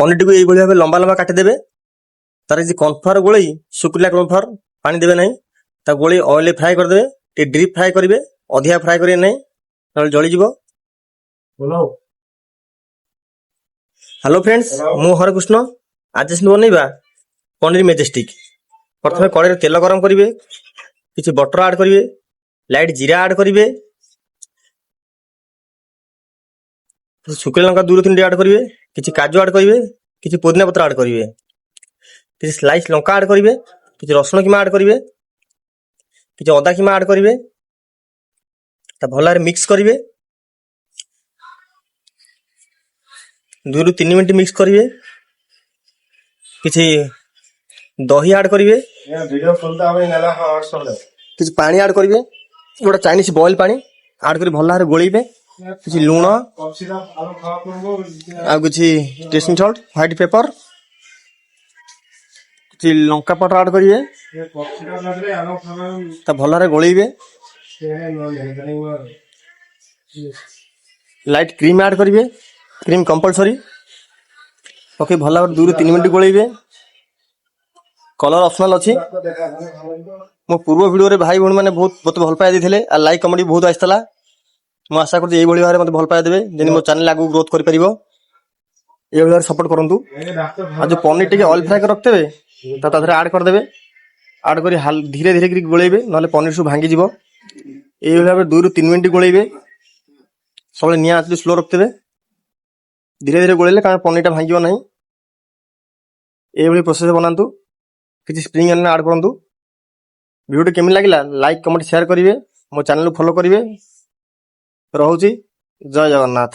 ପନିରଟିକୁ ଏଇଭଳି ଭାବେ ଲମ୍ବା ଲମ୍ବା କାଟିଦେବେ। ତାର କିଛି କର୍ଣ୍ଣଫ୍ଲାୱାର ଗୋଳେଇ, ଶୁଖିଲା କର୍ଣ୍ଣଫ୍ଲାୱାର ପାଣି ଦେବେ ନାହିଁ, ତାକୁ ଗୋଳେଇ ଅଏଲରେ ଫ୍ରାଏ କରିଦେବେ। ଟିକେ ଡିପ୍ ଫ୍ରାଏ କରିବେ, ଅଧିକା ଫ୍ରାଏ କରିବେ ନାହିଁ, ନହେଲେ ଜଳିଯିବ। ହ୍ୟାଲୋ ଫ୍ରେଣ୍ଡସ୍, ମୁଁ ହରକୃଷ୍ଣ। ଆଜି ଆମେ ବନେଇବା ପନିର ମେଜେଷ୍ଟିକ। ପ୍ରଥମେ କଡ଼େଇରେ ତେଲ ଗରମ କରିବେ, କିଛି ବଟର ଆଡ୍ କରିବେ, ଲାଇଟ୍ ଜିରା ଆଡ୍ କରିବେ, ଶୁଖିଲା ଲଙ୍କା 2-3ଟି ଆଡ୍ କରିବେ, କିଛି କାଜୁ ଆଡ୍ କରିବେ, କିଛି ପୋଦିନା ପତ୍ର ଆଡ୍ କରିବେ, କିଛି ସ୍ଲାଇସ୍ ଲଙ୍କା ଆଡ୍ କରିବେ, କିଛି ରସୁଣ କିମା ଆଡ୍ କରିବେ, କିଛି ଅଦା କିମା ଆଡ୍ କରିବେ। ତା ଭଲ ଭାବରେ ମିକ୍ସ କରିବେ। 2-3 ମିନିଟ୍ ମିକ୍ସ କରିବେ। କିଛି ଦହି ଆଡ୍ କରିବେ, କିଛି ପାଣି ଆଡ୍ କରିବେ, ଗୋଟେ ଚାଇନିଜ ବଏଲ ପାଣି ଆଡ୍ କରି ଭଲ ଭାବରେ ଗୋଳେଇବେ। କିଛି ଲୁଣ ଆଉ କିଛି ଟେଷ୍ଟିଂ ସଲ୍ଟ, ହ୍ୱାଇଟ୍ ପେପର, କିଛି ଲଙ୍କା ପାଉଡର ଆଡ୍ କରିବେ। ତା ଭଲ ଭାବରେ ଗୋଳେଇବେ। ଲାଇଟ୍ କ୍ରିମ୍ ଆଡ୍ କରିବେ, କ୍ରିମ୍ କମ୍ପଲସରି ପକେଇ ଭଲ ଭାବରେ 2-3 ମିନିଟ୍ ଗୋଳେଇବେ। କଲର ଅପସନାଲ ଅଛି। ମୋ ପୂର୍ବ ଭିଡିଓରେ ଭାଇ ଭଉଣୀ ମାନେ ବହୁତ ମତେ ଭଲ ପାଇ ଦେଇଥିଲେ, ଆଉ ଲାଇକ୍ କମେଣ୍ଟ ବହୁତ ଆସିଥିଲା। ମୁଁ ଆଶା କରୁଛି ଏଇଭଳି ଭାବରେ ମତେ ଭଲ ପାଇ ଦେବେ, ଯେମିତି ମୋ ଚ୍ୟାନେଲ ଆଗକୁ ଗ୍ରୋଥ କରିପାରିବ। ଏଇଭଳି ଭାବରେ ସପୋର୍ଟ କରନ୍ତୁ। ଆଉ ଯୋଉ ପନିର ଟିକେ ଅଏଲ ଫ୍ରାଏ କରି ରଖିଥିବେ, ତା ଦେହରେ ଆଡ୍ କରିଦେବେ। ଆଡ୍ କରି ଧୀରେ ଧୀରେ କରି ଗୋଳେଇବେ, ନହେଲେ ପନିର ସବୁ ଭାଙ୍ଗିଯିବ। ଏଇଭଳି ଭାବରେ 2-3 ମିନିଟ୍ ଗୋଳେଇବେ। ସବୁବେଳେ ନିଆଁ ଆଞ୍ଚ ସ୍ଲୋ ରଖିଥିବେ। ଧୀରେ ଧୀରେ ଗୋଳେଇଲେ କାରଣ ପନିରଟା ଭାଙ୍ଗିବ ନାହିଁ। ଏଇଭଳି ପ୍ରୋସେସ ବନାନ୍ତୁ। କିଛି ସ୍ପ୍ରିଙ୍ଗ ଅନିଅନ ଆଡ୍ କରନ୍ତୁ। ଭିଡ଼ିଓଟି କେମିତି ଲାଗିଲା ଲାଇକ୍ କମେଣ୍ଟ ସେୟାର କରିବେ। ମୋ ଚ୍ୟାନେଲକୁ ଫଲୋ କରିବେ। ରହୁଛି, ଜୟ ଜଗନ୍ନାଥ।